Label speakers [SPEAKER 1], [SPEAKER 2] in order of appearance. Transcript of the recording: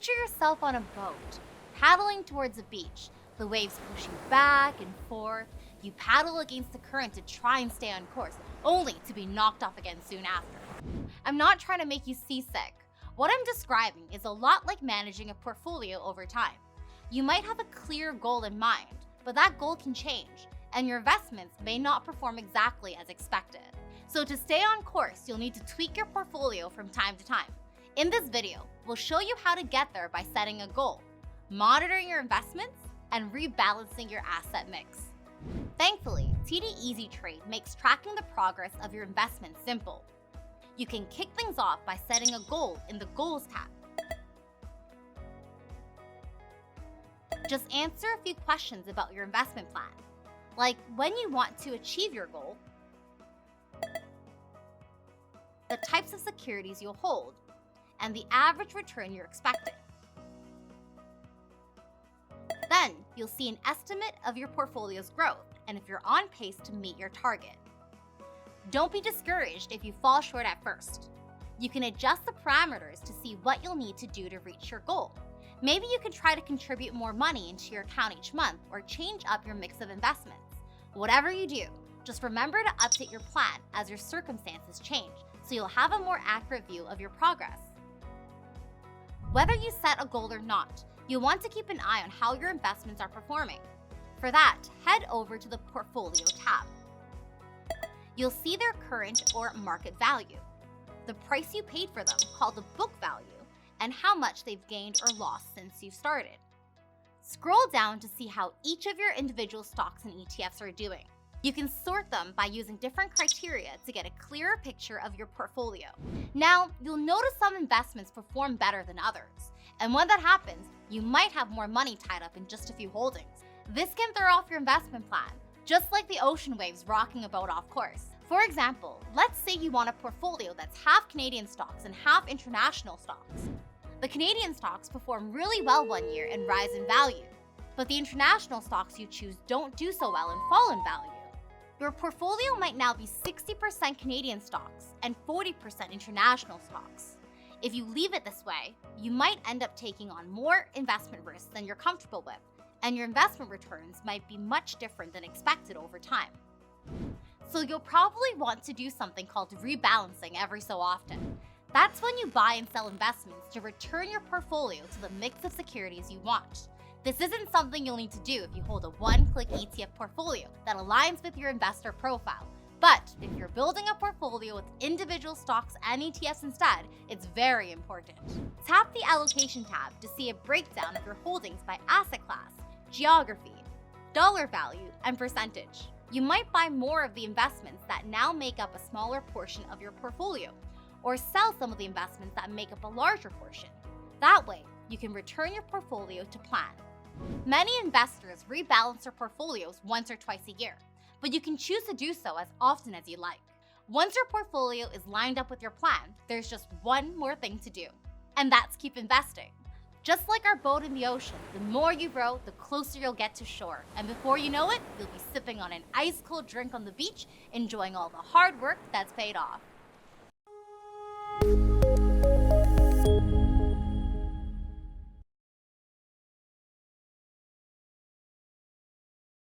[SPEAKER 1] Picture yourself on a boat, paddling towards a beach. The waves push you back and forth. You paddle against the current to try and stay on course, only to be knocked off again soon after. I'm not trying to make you seasick. What I'm describing is a lot like managing a portfolio over time. You might have a clear goal in mind, but that goal can change, and your investments may not perform exactly as expected. So to stay on course, you'll need to tweak your portfolio from time to time. In this video, we'll show you how to get there by setting a goal, monitoring your investments, and rebalancing your asset mix. Thankfully, TD Easy Trade makes tracking the progress of your investments simple. You can kick things off by setting a goal in the Goals tab. Just answer a few questions about your investment plan, like when you want to achieve your goal, the types of securities you'll hold, and the average return you're expecting. Then, you'll see an estimate of your portfolio's growth and if you're on pace to meet your target. Don't be discouraged if you fall short at first. You can adjust the parameters to see what you'll need to do to reach your goal. Maybe you can try to contribute more money into your account each month or change up your mix of investments. Whatever you do, just remember to update your plan as your circumstances change so you'll have a more accurate view of your progress. Whether you set a goal or not, you'll want to keep an eye on how your investments are performing. For that, head over to the Portfolio tab. You'll see their current or market value, the price you paid for them, called the book value, and how much they've gained or lost since you started. Scroll down to see how each of your individual stocks and ETFs are doing. You can sort them by using different criteria to get a clearer picture of your portfolio. Now, you'll notice some investments perform better than others, and when that happens, you might have more money tied up in just a few holdings. This can throw off your investment plan, just like the ocean waves rocking a boat off course. For example, let's say you want a portfolio that's half Canadian stocks and half international stocks. The Canadian stocks perform really well one year and rise in value, but the international stocks you choose don't do so well and fall in value. Your portfolio might now be 60% Canadian stocks and 40% international stocks. If you leave it this way, you might end up taking on more investment risks than you're comfortable with, and your investment returns might be much different than expected over time. So you'll probably want to do something called rebalancing every so often. That's when you buy and sell investments to return your portfolio to the mix of securities you want. This isn't something you'll need to do if you hold a one-click ETF portfolio that aligns with your investor profile. But if you're building a portfolio with individual stocks and ETFs instead, it's very important. Tap the Allocation tab to see a breakdown of your holdings by asset class, geography, dollar value, and percentage. You might buy more of the investments that now make up a smaller portion of your portfolio, or sell some of the investments that make up a larger portion. That way, you can return your portfolio to plan. Many investors rebalance their portfolios once or twice a year, but you can choose to do so as often as you like. Once your portfolio is lined up with your plan, there's just one more thing to do, and that's keep investing. Just like our boat in the ocean, the more you row, the closer you'll get to shore, and before you know it, you'll be sipping on an ice-cold drink on the beach, enjoying all the hard work that's paid off.